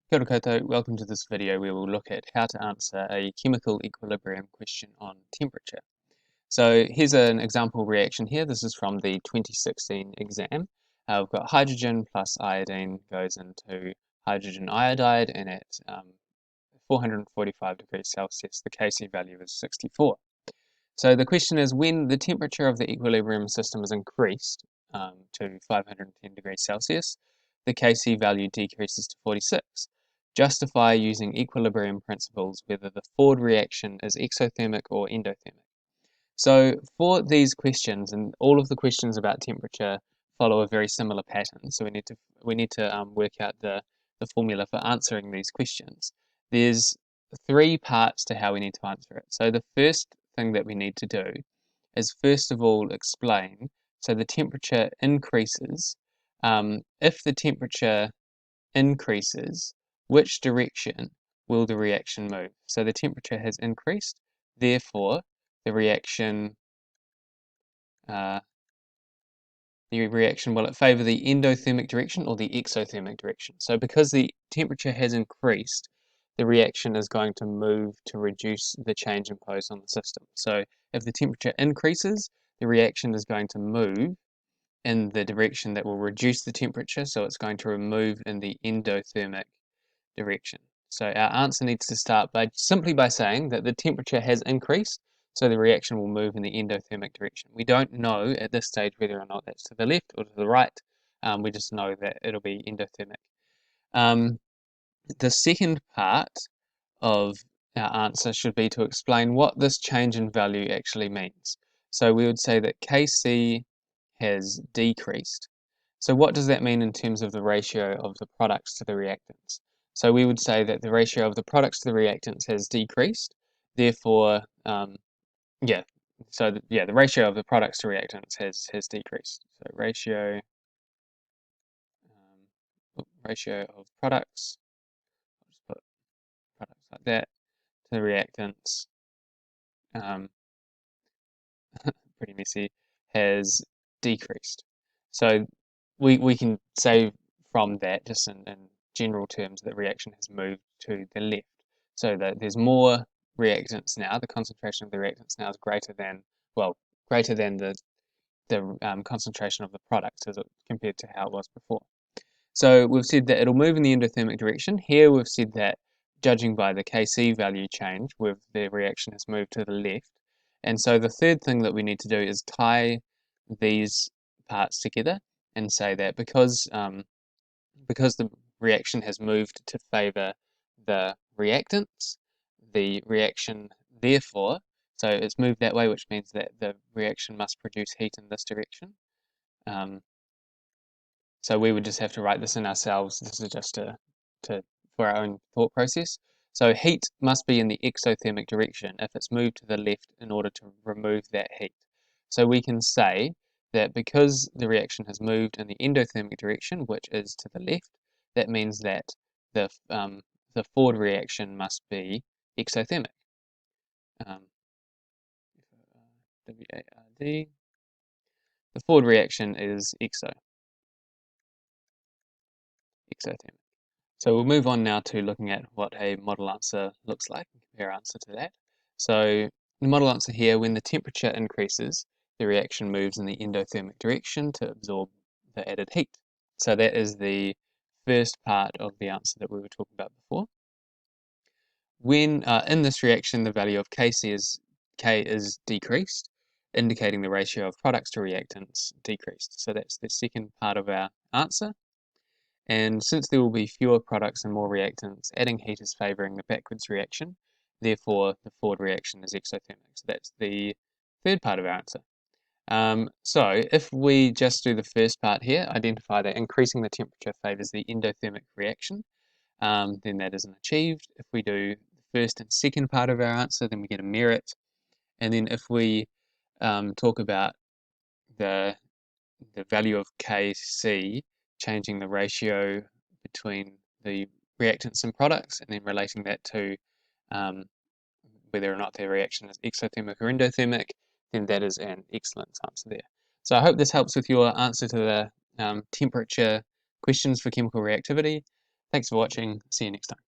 Kia ora koutou, welcome to this video where we'll look at how to answer a chemical equilibrium question on temperature. So here's an example reaction here. This is from the 2016 exam. We've got hydrogen plus iodine goes into hydrogen iodide, and at 445 degrees Celsius the Kc value is 64. So the question is, when the temperature of the equilibrium system is increased to 510 degrees Celsius, the Kc value decreases to 46. Justify using equilibrium principles whether the forward reaction is exothermic or endothermic. So for these questions, and all of the questions about temperature follow a very similar pattern, so we need to work out the formula for answering these questions. There's three parts to how we need to answer it. So the first thing that we need to do is first of all explain, so the temperature increases. If the temperature increases, which direction will the reaction move? So the temperature has increased, therefore the reaction will it favour the endothermic direction or the exothermic direction? So because the temperature has increased, the reaction is going to move to reduce the change imposed on the system. So if the temperature increases, the reaction is going to move in the direction that will reduce the temperature, so it's going to move in the endothermic direction. So our answer needs to start simply by saying that the temperature has increased, so the reaction will move in the endothermic direction. We don't know at this stage whether or not that's to the left or to the right. We just know that it'll be endothermic. The second part of our answer should be to explain what this change in value actually means. So we would say that Kc has decreased. So what does that mean in terms of the ratio of the products to the reactants? So we would say that the ratio of the products to the reactants has decreased. Therefore, the ratio of the products to reactants has decreased. So ratio of products, I'll just put products like that, to the reactants, pretty messy, has decreased. So we can say from that, just in general terms, that reaction has moved to the left. So that there's more reactants now, the concentration of the reactants now is greater than the concentration of the products compared to how it was before. So we've said that it'll move in the endothermic direction. Here we've said that judging by the Kc value change, the reaction has moved to the left. And so the third thing that we need to do is tie these parts together and say that because the reaction has moved to favour the reactants, the reaction therefore, so it's moved that way, which means that the reaction must produce heat in this direction. So we would just have to write this in ourselves. This is just for our own thought process. So heat must be in the exothermic direction if it's moved to the left in order to remove that heat. So we can say that because the reaction has moved in the endothermic direction, which is to the left, that means that the forward reaction must be exothermic. W-A-R-D. The forward reaction is exothermic. So we'll move on now to looking at what a model answer looks like and compare our answer to that. So the model answer here, when the temperature increases, the reaction moves in the endothermic direction to absorb the added heat. So that is the first part of the answer that we were talking about before. When in this reaction, the value of K is decreased, indicating the ratio of products to reactants decreased. So that's the second part of our answer. And since there will be fewer products and more reactants, adding heat is favouring the backwards reaction. Therefore, the forward reaction is exothermic. So that's the third part of our answer. So if we just do the first part here, identify that increasing the temperature favours the endothermic reaction, then that isn't achieved. If we do the first and second part of our answer, then we get a merit. And then if we talk about the value of Kc, changing the ratio between the reactants and products, and then relating that to whether or not their reaction is exothermic or endothermic, then that is an excellent answer there. So I hope this helps with your answer to the temperature questions for chemical reactivity. Thanks for watching. See you next time.